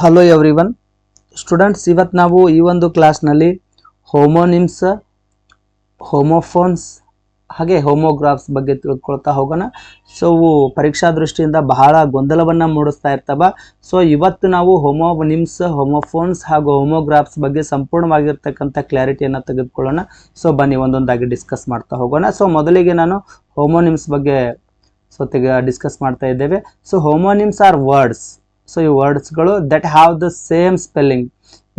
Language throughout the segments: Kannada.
ಹಲೋ ಎವ್ರಿವನ್ ಸ್ಟೂಡೆಂಟ್ಸ್, ಇವತ್ತು ನಾವು ಈ ಒಂದು ಕ್ಲಾಸ್ನಲ್ಲಿ ಹೋಮೋನಿಮ್ಸ್, ಹೋಮೋಫೋನ್ಸ್ ಹಾಗೆ ಹೋಮೋಗ್ರಾಫ್ಸ್ ಬಗ್ಗೆ ತಿಳ್ಕೊಳ್ತಾ ಹೋಗೋಣ. ಸೊ ಪರೀಕ್ಷಾ ದೃಷ್ಟಿಯಿಂದ ಬಹಳ ಗೊಂದಲವನ್ನು ಮೂಡಿಸ್ತಾ ಇರ್ತವೆ. ಸೊ ಇವತ್ತು ನಾವು ಹೋಮೋನಿಮ್ಸ್, ಹೋಮೋಫೋನ್ಸ್ ಹಾಗೂ ಹೋಮೋಗ್ರಾಫ್ಸ್ ಬಗ್ಗೆ ಸಂಪೂರ್ಣವಾಗಿರ್ತಕ್ಕಂಥ ಕ್ಲಾರಿಟಿಯನ್ನು ತೆಗೆದುಕೊಳ್ಳೋಣ. ಸೊ ಬನ್ನಿ ಒಂದೊಂದಾಗಿ ಡಿಸ್ಕಸ್ ಮಾಡ್ತಾ ಹೋಗೋಣ. ಸೊ ಮೊದಲಿಗೆ ನಾನು ಹೋಮೋನಿಮ್ಸ್ ಬಗ್ಗೆ ಡಿಸ್ಕಸ್ ಮಾಡ್ತಾ ಇದ್ದೇವೆ. So homonyms are words. So ಈ ವರ್ಡ್ಸ್ಗಳು that have the same spelling,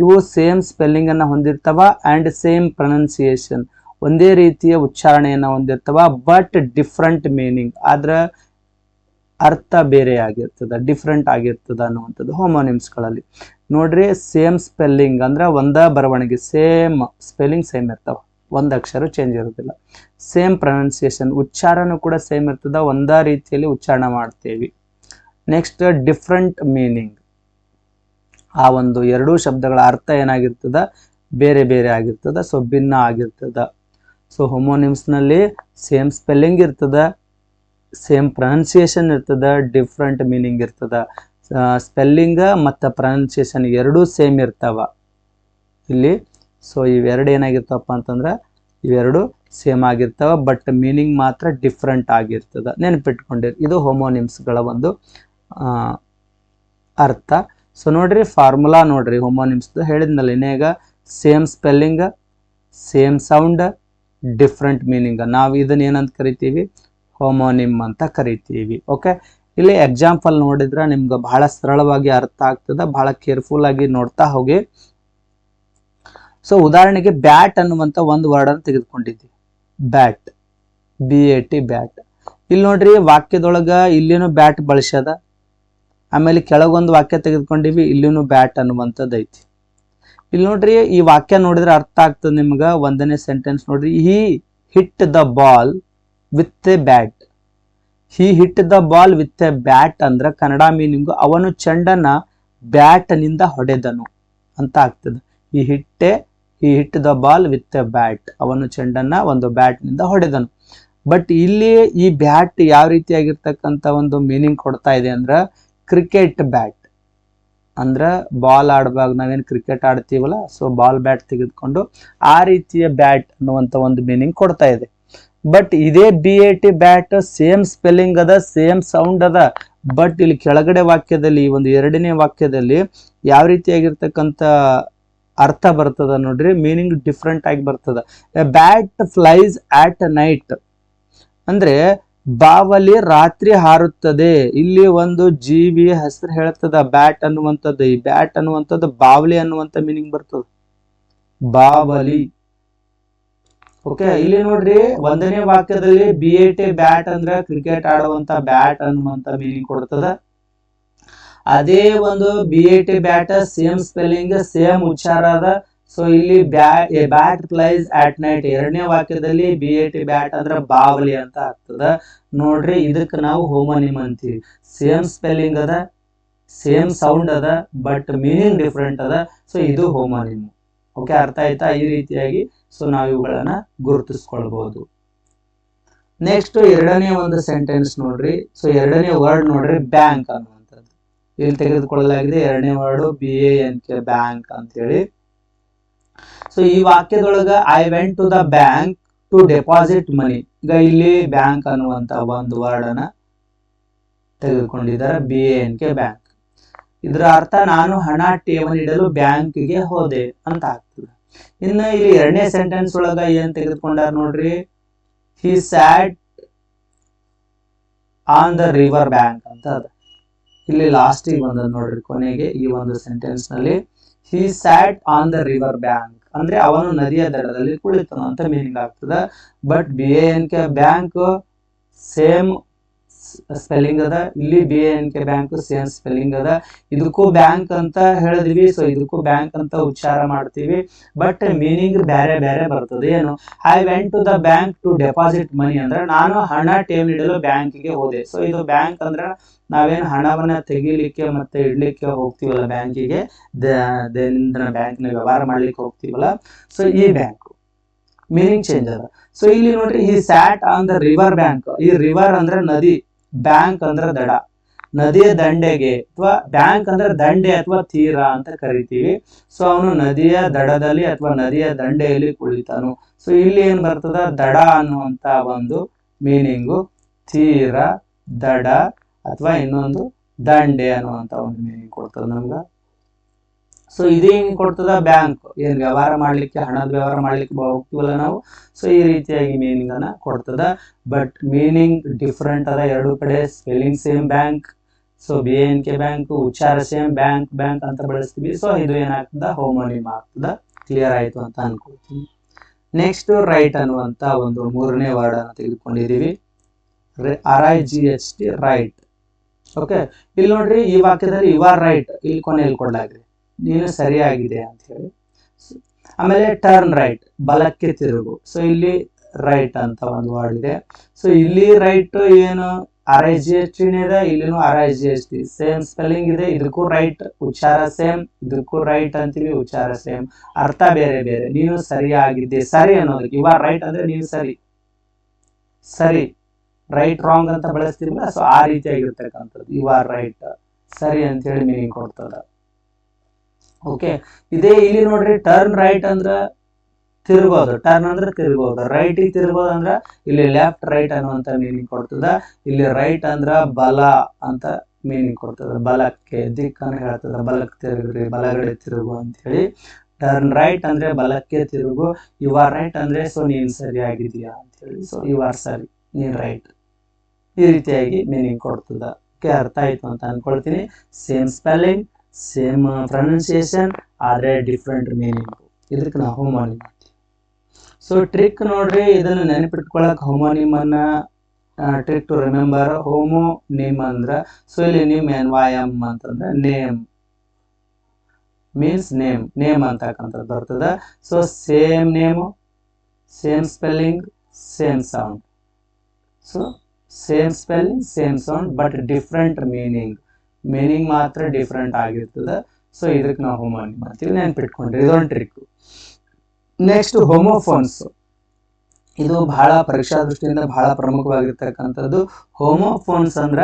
ಇವು ಸೇಮ್ ಸ್ಪೆಲ್ಲಿಂಗ್ ಅನ್ನು ಹೊಂದಿರ್ತವ ಆ್ಯಂಡ್ ಸೇಮ್ ಪ್ರೊನೌನ್ಸಿಯೇಷನ್, ಒಂದೇ ರೀತಿಯ ಉಚ್ಚಾರಣೆಯನ್ನು ಹೊಂದಿರ್ತವ, ಬಟ್ ಡಿಫ್ರೆಂಟ್ ಮೀನಿಂಗ್, ಆದ್ರ ಅರ್ಥ ಬೇರೆ ಆಗಿರ್ತದ, ಡಿಫ್ರೆಂಟ್ ಆಗಿರ್ತದ ಅನ್ನುವಂಥದ್ದು ಹೋಮೋನಿಮ್ಸ್ಗಳಲ್ಲಿ. ನೋಡ್ರಿ, ಸೇಮ್ ಸ್ಪೆಲ್ಲಿಂಗ್ ಅಂದ್ರೆ ಒಂದ ಬರವಣಿಗೆ, ಸೇಮ್ ಸ್ಪೆಲ್ಲಿಂಗ್ ಸೇಮ್ ಇರ್ತಾವ, ಒಂದು ಅಕ್ಷರ ಚೇಂಜ್ ಇರೋದಿಲ್ಲ. ಸೇಮ್ ಪ್ರೊನೌನ್ಸಿಯೇಷನ್, ಉಚ್ಚಾರನೂ ಕೂಡ ಸೇಮ್ ಇರ್ತದ, ಒಂದೇ ರೀತಿಯಲ್ಲಿ ಉಚ್ಚಾರಣೆ ಮಾಡ್ತೇವೆ. ನೆಕ್ಸ್ಟ್ ಡಿಫ್ರೆಂಟ್ ಮೀನಿಂಗ್, ಆ ಒಂದು ಎರಡೂ ಶಬ್ದಗಳ ಅರ್ಥ ಏನಾಗಿರ್ತದ, ಬೇರೆ ಬೇರೆ ಆಗಿರ್ತದ, ಸೊ ಭಿನ್ನ ಆಗಿರ್ತದ. ಸೊ ಹೋಮೋನಿಮ್ಸ್ನಲ್ಲಿ ಸೇಮ್ ಸ್ಪೆಲ್ಲಿಂಗ್ ಇರ್ತದ, ಸೇಮ್ ಪ್ರೊನೌನ್ಸಿಯೇಷನ್ ಇರ್ತದ, ಡಿಫ್ರೆಂಟ್ ಮೀನಿಂಗ್ ಇರ್ತದ. ಸ್ಪೆಲ್ಲಿಂಗ್ ಮತ್ತು ಪ್ರೊನೌನ್ಸಿಯೇಷನ್ ಎರಡೂ ಸೇಮ್ ಇರ್ತಾವ ಇಲ್ಲಿ. ಸೊ ಇವೆರಡು ಏನಾಗಿರ್ತವಪ್ಪ ಅಂತಂದ್ರೆ ಇವೆರಡು ಸೇಮ್ ಆಗಿರ್ತಾವ, ಬಟ್ ಮೀನಿಂಗ್ ಮಾತ್ರ ಡಿಫ್ರೆಂಟ್ ಆಗಿರ್ತದ. ನೆನಪಿಟ್ಕೊಂಡಿರಿ, ಇದು ಹೋಮೋನಿಮ್ಸ್ಗಳ ಒಂದು ಅರ್ಥ. ಸೊ ನೋಡ್ರಿ, ಫಾರ್ಮುಲಾ ನೋಡ್ರಿ ಹೋಮೋನಿಮ್ಸ್ ಹೇಳಿದ್ನಲ್ಲ ಇನ್ನೇಗ, same spelling, same sound, different meaning. ನಾವು ಇದನ್ನ ಏನಂತ ಕರಿತೀವಿ, ಹೋಮೋನಿಮ್ ಅಂತ ಕರಿತೀವಿ. ಓಕೆ, ಇಲ್ಲಿ ಎಕ್ಸಾಂಪಲ್ ನೋಡಿದ್ರೆ ನಿಮ್ಗೆ ಬಹಳ ಸರಳವಾಗಿ ಅರ್ಥ ಆಗ್ತದ, ಬಹಳ ಕೇರ್ಫುಲ್ ಆಗಿ ನೋಡ್ತಾ ಹೋಗಿ. ಸೊ ಉದಾಹರಣೆಗೆ ಬ್ಯಾಟ್ ಅನ್ನುವಂತ ಒಂದು ವರ್ಡ್ ಅನ್ನು ತೆಗೆದುಕೊಂಡಿದ್ದೀವಿ, ಬ್ಯಾಟ್, BAT ಬ್ಯಾಟ್. ಇಲ್ಲಿ ನೋಡ್ರಿ ವಾಕ್ಯದೊಳಗ ಇಲ್ಲಿನೂ ಬ್ಯಾಟ್ ಬಳಸ್ಯದ, ಆಮೇಲೆ ಕೆಳಗೊಂದು ವಾಕ್ಯ ತೆಗೆದುಕೊಂಡಿವಿ, ಇಲ್ಲಿನೂ ಬ್ಯಾಟ್ ಅನ್ನುವಂಥದ್ದು ಐತಿ. ಇಲ್ಲಿ ನೋಡ್ರಿ ಈ ವಾಕ್ಯ ನೋಡಿದ್ರೆ ಅರ್ಥ ಆಗ್ತದೆ ನಿಮ್ಗೆ. ಒಂದನೇ ಸೆಂಟೆನ್ಸ್ ನೋಡ್ರಿ, he hit the ball with a bat. He hit the ball with a bat ಅಂದ್ರೆ ಕನ್ನಡ ಮೀನಿಂಗು ಅವನು ಚೆಂಡನ್ನ ಬ್ಯಾಟ್ ನಿಂದ ಹೊಡೆದನು ಅಂತ ಆಗ್ತದೆ. He hit the ball with a bat, ಅವನು ಚೆಂಡನ್ನ ಒಂದು ಬ್ಯಾಟ್ ನಿಂದ ಹೊಡೆದನು. ಬಟ್ ಇಲ್ಲಿ ಈ ಬ್ಯಾಟ್ ಯಾವ ರೀತಿಯಾಗಿರ್ತಕ್ಕಂಥ ಒಂದು ಮೀನಿಂಗ್ ಕೊಡ್ತಾ ಇದೆ ಅಂದ್ರೆ ಕ್ರಿಕೆಟ್ ಬ್ಯಾಟ್, ಅಂದ್ರ ಬಾಲ್ ಆಡುವಾಗ ನಾವೇನು ಕ್ರಿಕೆಟ್ ಆಡ್ತೀವಲ್ಲ, ಸೊ ಬಾಲ್ ಬ್ಯಾಟ್ ತೆಗೆದುಕೊಂಡು ಆ ರೀತಿಯ ಬ್ಯಾಟ್ ಅನ್ನುವಂಥ ಒಂದು ಮೀನಿಂಗ್ ಕೊಡ್ತಾ ಇದೆ. ಬಟ್ ಇದೇ BAT ಬ್ಯಾಟ್ ಸೇಮ್ ಸ್ಪೆಲ್ಲಿಂಗ್ ಅದ, ಸೇಮ್ ಸೌಂಡ್ ಅದ, ಬಟ್ ಇಲ್ಲಿ ಕೆಳಗಡೆ ವಾಕ್ಯದಲ್ಲಿ, ಈ ಒಂದು ಎರಡನೇ ವಾಕ್ಯದಲ್ಲಿ ಯಾವ ರೀತಿಯಾಗಿರ್ತಕ್ಕಂಥ ಅರ್ಥ ಬರ್ತದ ನೋಡ್ರಿ, ಮೀನಿಂಗ್ ಡಿಫ್ರೆಂಟ್ ಆಗಿ ಬರ್ತದ. ಬ್ಯಾಟ್ ಫ್ಲೈಸ್ ಆಟ್ ನೈಟ್ ಅಂದ್ರೆ ಬಾವಲಿ ರಾತ್ರಿ ಹಾರುತ್ತದೆ. ಇಲ್ಲಿ ಒಂದು ಜೀವಿ ಹೆಸರು ಹೇಳ್ತದ ಬ್ಯಾಟ್ ಅನ್ನುವಂಥದ್ದು. ಈ ಬ್ಯಾಟ್ ಅನ್ನುವಂಥದ್ದು ಬಾವಲಿ ಅನ್ನುವಂಥ ಮೀನಿಂಗ್ ಬರ್ತದ, ಬಾವಲಿ. ಓಕೆ, ಇಲ್ಲಿ ನೋಡ್ರಿ ಒಂದನೇ ವಾಕ್ಯದಲ್ಲಿ BAT ಬ್ಯಾಟ್ ಅಂದ್ರೆ ಕ್ರಿಕೆಟ್ ಆಡುವಂತ ಬ್ಯಾಟ್ ಅನ್ನುವಂತ ಮೀನಿಂಗ್ ಕೊಡ್ತದ. ಅದೇ ಒಂದು BAT bat same spelling, same ಉಚ್ಚಾರ ಅದ. ಸೊ ಇಲ್ಲಿ ಬ್ಯಾಟ್ ಫ್ಲೈಸ್ ಆಟ್ ನೈಟ್, ಎರಡನೇ ವಾಕ್ಯದಲ್ಲಿ BAT ಬ್ಯಾಟ್ ಅಂದ್ರೆ ಬಾವಲಿ ಅಂತ ಆಗ್ತದ. ನೋಡ್ರಿ, ಇದಕ್ಕೆ ನಾವು ಹೋಮೋನಿಮ್ ಅಂತೀವಿ. ಸೇಮ್ ಸ್ಪೆಲ್ಲಿಂಗ್ ಅದ, ಸೇಮ್ ಸೌಂಡ್ ಅದ, ಬಟ್ ಮೀನಿಂಗ್ ಡಿಫ್ರೆಂಟ್ ಅದ. ಸೊ ಇದು ಹೋಮೋನಿಮ್. ಓಕೆ, ಅರ್ಥ ಆಯ್ತಾ? ಈ ರೀತಿಯಾಗಿ ಸೊ ನಾವು ಇವುಗಳನ್ನ ಗುರುತಿಸ್ಕೊಳ್ಬಹುದು. ನೆಕ್ಸ್ಟ್ ಎರಡನೇ ಒಂದು ಸೆಂಟೆನ್ಸ್ ನೋಡ್ರಿ. ಸೊ ಎರಡನೇ ವರ್ಡ್ ನೋಡ್ರಿ, ಬ್ಯಾಂಕ್ ಅನ್ನುವಂಥದ್ದು ಇಲ್ಲಿ ತೆಗೆದುಕೊಳ್ಳಲಾಗಿದೆ. ಎರಡನೇ ವರ್ಡ್ BANK, ಬ್ಯಾಂಕ್ ಅಂತ ಹೇಳಿ. ಸೊ ಈ ವಾಕ್ಯದೊಳಗ I went to the bank to deposit money. ಈಗ ಇಲ್ಲಿ ಬ್ಯಾಂಕ್ ಅನ್ನುವಂತ ಒಂದು ವರ್ಡ್ ಅನ್ನ ತೆಗೆದುಕೊಂಡಿದ್ದಾರೆ, BANK ಬ್ಯಾಂಕ್. ಇದರ ಅರ್ಥ ನಾನು ಹಣ ಠೇವಣಿ ಇಡಲು ಬ್ಯಾಂಕ್ಗೆ ಹೋದೆ ಅಂತ ಆಗ್ತದೆ. ಇನ್ನು ಇಲ್ಲಿ ಎರಡನೇ ಸೆಂಟೆನ್ಸ್ ಒಳಗ ಏನ್ ತೆಗೆದುಕೊಂಡಾರ ನೋಡ್ರಿ, he sat on the river bank ಅಂತ ಅದ. ಇಲ್ಲಿ ಲಾಸ್ಟಿಗೆ ಬಂದದ ನೋಡ್ರಿ, ಕೊನೆಗೆ ಈ ಒಂದು ಸೆಂಟೆನ್ಸ್ ನಲ್ಲಿ he sat on the river bank ಅಂದ್ರೆ ಅವನು ನದಿಯ ದಡದಲ್ಲಿ ಕುಳಿತನು ಅಂತ ಮೀನಿಂಗ್ ಆಗ್ತದ. But BANK bank same spelling ಅದ, ಇಲ್ಲಿ BANK ಬ್ಯಾಂಕ್ ಸೇಮ್ ಸ್ಪೆಲ್ಲಿಂಗ್ ಅದ. ಇದಕ್ಕೂ ಬ್ಯಾಂಕ್ ಅಂತ ಹೇಳಿದ್ವಿ, ಸೊ ಇದಕ್ಕೂ ಬ್ಯಾಂಕ್ ಅಂತ ಉಚ್ಚಾರ ಮಾಡ್ತೀವಿ, ಬಟ್ ಮೀನಿಂಗ್ ಬೇರೆ ಬೇರೆ ಬರ್ತದೆ. ಏನು, I went to the bank to deposit money ಅಂದ್ರೆ ನಾನು ಹಣ ಠೇವಣಿ ಇಡಲು ಬ್ಯಾಂಕಿಗೆ ಹೋದೆ. ಸೊ ಇದು ಬ್ಯಾಂಕ್ ಅಂದ್ರೆ ನಾವೇನು ಹಣವನ್ನ ತೆಗಿಲಿಕ್ಕೆ ಮತ್ತೆ ಇಡ್ಲಿಕ್ಕೆ ಹೋಗ್ತೀವಲ್ಲ ಬ್ಯಾಂಕಿಗೆ, ದೈನಂದಿನ ಬ್ಯಾಂಕ್ನ ವ್ಯವಹಾರ ಮಾಡ್ಲಿಕ್ಕೆ ಹೋಗ್ತೀವಲ್ಲ, ಸೊ ಈ ಬ್ಯಾಂಕ್ ಮೀನಿಂಗ್ ಚೇಂಜ್ ಅದ. ಸೊ ಇಲ್ಲಿ ನೋಡ್ರಿ, he sat on the river bank. ಈ ರಿವರ್ ಅಂದ್ರೆ ನದಿ, ಬ್ಯಾಂಕ್ ಅಂದ್ರೆ ದಡ. ನದಿಯ ದಂಡೆಗೆ ಅಥವಾ ಬ್ಯಾಂಕ್ ಅಂದ್ರೆ ದಂಡೆ ಅಥವಾ ತೀರ ಅಂತ ಕರಿತೀವಿ. ಸೊ ಅವನು ನದಿಯ ದಡದಲ್ಲಿ ಅಥವಾ ನದಿಯ ದಂಡೆಯಲ್ಲಿ ಕುಳಿತಾನು. ಸೊ ಇಲ್ಲಿ ಏನ್ ಬರ್ತದ, ದಡ ಅನ್ನುವಂತ ಒಂದು ಮೀನಿಂಗು, ತೀರ, ದಡ ಅಥವಾ ಇನ್ನೊಂದು ದಂಡೆ ಅನ್ನುವಂತ ಒಂದು ಮೀನಿಂಗ್ ಕೊಡ್ತದ ನಮ್ಗ. ಸೊ ಇದೇನ್ ಕೊಡ್ತದ, ಬ್ಯಾಂಕ್ ಏನ್ ವ್ಯವಹಾರ ಮಾಡ್ಲಿಕ್ಕೆ, ಹಣದ ವ್ಯವಹಾರ ಮಾಡ್ಲಿಕ್ಕೆ ಹೋಗ್ತೀವಲ್ಲ ನಾವು, ಸೊ ಈ ರೀತಿಯಾಗಿ ಮೀನಿಂಗ್ ಅನ್ನ ಕೊಡ್ತದ. ಬಟ್ ಮೀನಿಂಗ್ ಡಿಫ್ರೆಂಟ್ ಅದ ಎರಡು ಕಡೆ. Spelling same bank, so BANK bank, ಉಚ್ಚಾರ ಸೇಮ್ ಬ್ಯಾಂಕ್ ಬ್ಯಾಂಕ್ ಅಂತ ಬಳಸ್ತೀವಿ. ಸೊ ಇದು ಏನಾಗ್ತದ, ಹೋಮೋನಿಮ್ ಆಗ್ತದ. ಕ್ಲಿಯರ್ ಆಯ್ತು ಅಂತ ಅನ್ಕೊಳ್ತೀನಿ. ನೆಕ್ಸ್ಟ್ ರೈಟ್ ಅನ್ನುವಂತ ಒಂದು ಮೂರನೇ ವರ್ಡ್ ಅನ್ನು ತೆಗೆದುಕೊಂಡಿದೀವಿ. RIGHT, right. ಓಕೆ, ಇಲ್ಲಿ ನೋಡ್ರಿ ಈ ವಾಕ್ಯದಲ್ಲಿ ಯು ಆರ್ ರೈಟ್ ಇಲ್ಲಿ ಕೊನೆಯಲ್ಲಿ ಕೊಡಲಾಗಿದೆ, ನೀನು ಸರಿಯಾಗಿದೆ ಅಂತ ಹೇಳಿ. ಆಮೇಲೆ ಟರ್ನ್ ರೈಟ್, ಬಲಕ್ಕೆ ತಿರುಗು. ಸೊ ಇಲ್ಲಿ ರೈಟ್ ಅಂತ ಒಂದು ವರ್ಡ್ ಇದೆ. ಸೊ ಇಲ್ಲಿ ರೈಟ್ ಏನು RIGHT ಇದೆ, ಇಲ್ಲಿನೂ RIGHT ಸೇಮ್ ಸ್ಪೆಲ್ಲಿಂಗ್ ಇದೆ. ಇದಕ್ಕೂ ರೈಟ್, ಉಚ್ಚಾರ ಸೇಮ್, ಇದಕ್ಕೂ ರೈಟ್ ಅಂತೀವಿ, ಉಚ್ಚಾರ ಸೇಮ್, ಅರ್ಥ ಬೇರೆ ಬೇರೆ. ನೀನು ಸರಿಯಾಗಿದ್ದೆ, ಸರಿ ಅನ್ನೋದಕ್ಕೆ ಯು ಆರ್ ರೈಟ್ ಅಂದ್ರೆ ನೀನು ಸರಿ, ಸರಿ, ರೈಟ್ ರಾಂಗ್ ಅಂತ ಬಳಸ್ತೀವಲ್ಲ, ಸೊ ಆ ರೀತಿಯಾಗಿರ್ತಕ್ಕಂಥದ್ದು ಯು ಆರ್ ರೈಟ್, ಸರಿ ಅಂತ ಹೇಳಿ ಮೀನಿಂಗ್ ಕೊಡ್ತದ. ಓಕೆ, ಇದೇ ಇಲ್ಲಿ ನೋಡ್ರಿ ಟರ್ನ್ ರೈಟ್ ಅಂದ್ರ ತಿರುಗೋದು, ಟರ್ನ್ ಅಂದ್ರೆ ತಿರುಗೋದು, ರೈಟ್ ತಿರುಗೋದು ಅಂದ್ರ ಇಲ್ಲಿ ಲೆಫ್ಟ್ ರೈಟ್ ಅನ್ನುವಂತ ಮೀನಿಂಗ್ ಕೊಡ್ತದ. ಇಲ್ಲಿ ರೈಟ್ ಅಂದ್ರ ಬಲ ಅಂತ ಮೀನಿಂಗ್ ಕೊಡ್ತದ, ಬಲಕ್ಕೆ ದಿಕ್ಕನ್ನು ಹೇಳ್ತದ, ಬಲಕ್ಕೆ ತಿರುಗ್ರಿ, ಬಲಗಡೆ ತಿರುಗು ಅಂತ ಹೇಳಿ. ಟರ್ನ್ ರೈಟ್ ಅಂದ್ರೆ ಬಲಕ್ಕೆ ತಿರುಗು, ಯು ಆರ್ ರೈಟ್ ಅಂದ್ರೆ ಸೊ ನೀನ್ ಸರಿಯಾಗಿದೆಯಾ ಅಂತ ಹೇಳಿ, ಸೊ ಯು ಆರ್ ಸರಿ, ನೀನ್ ರೈಟ್, ಈ ರೀತಿಯಾಗಿ ಮೀನಿಂಗ್ ಕೊಡ್ತದ. ಓಕೆ, ಅರ್ಥ ಆಯ್ತು ಅಂತ ಅನ್ಕೊಳ್ತೀನಿ. ಸೇಮ್ ಸ್ಪೆಲ್ಲಿಂಗ್, ಸೇಮ್ ಪ್ರೊನೌನ್ಸಿಯೇಷನ್, ಆದ್ರೆ ಡಿಫ್ರೆಂಟ್ ಮೀನಿಂಗ್, ಇದಕ್ಕೆ ನಾವು ಹೋಮೋನಿಮ್ ಅಂತೀವಿ. ಸೊ ಟ್ರಿಕ್ ನೋಡ್ರಿ, ಇದನ್ನ ನೆನಪಿಟ್ಕೊಳಕ್ ಹೋಮೋನಿಮ್ ಅನ್ನ ಟ್ರಿಕ್ ಟು ರಿಮೆಂಬರ್. ಹೋಮೋನಿಮ್ ಅಂದ್ರ, ಸೊ ಇಲ್ಲಿ ನಿಮ್ NYM ಅಂತಂದ್ರೆ ನೇಮ್ ಮೀನ್ಸ್ ನೇಮ್, ನೇಮ್ ಅಂತಕ್ಕಂಥದ್ದು ಬರ್ತದ. So same name, same spelling, same sound. So same spelling, same sound, but different meaning, meaning ಮಾತ್ರ ಡಿಫ್ರೆಂಟ್ ಆಗಿರ್ತದ. ಸೊ ಇದಕ್ಕೆ ನಾವು ಹೋಮೋನಿಮ್ ಅಂತೀವಿ, ನೆನ್ಪಿಟ್ಕೊಂಡ್ರಿ, ಇದೊಂದು ಟ್ರಿಕ್. ನೆಕ್ಸ್ಟ್ ಹೋಮೋಫೋನ್ಸ್, ಇದು ಬಹಳ ಪರೀಕ್ಷಾ ದೃಷ್ಟಿಯಿಂದ ಬಹಳ ಪ್ರಮುಖವಾಗಿರ್ತಕ್ಕಂಥದ್ದು. ಹೋಮೋಫೋನ್ಸ್ ಅಂದ್ರ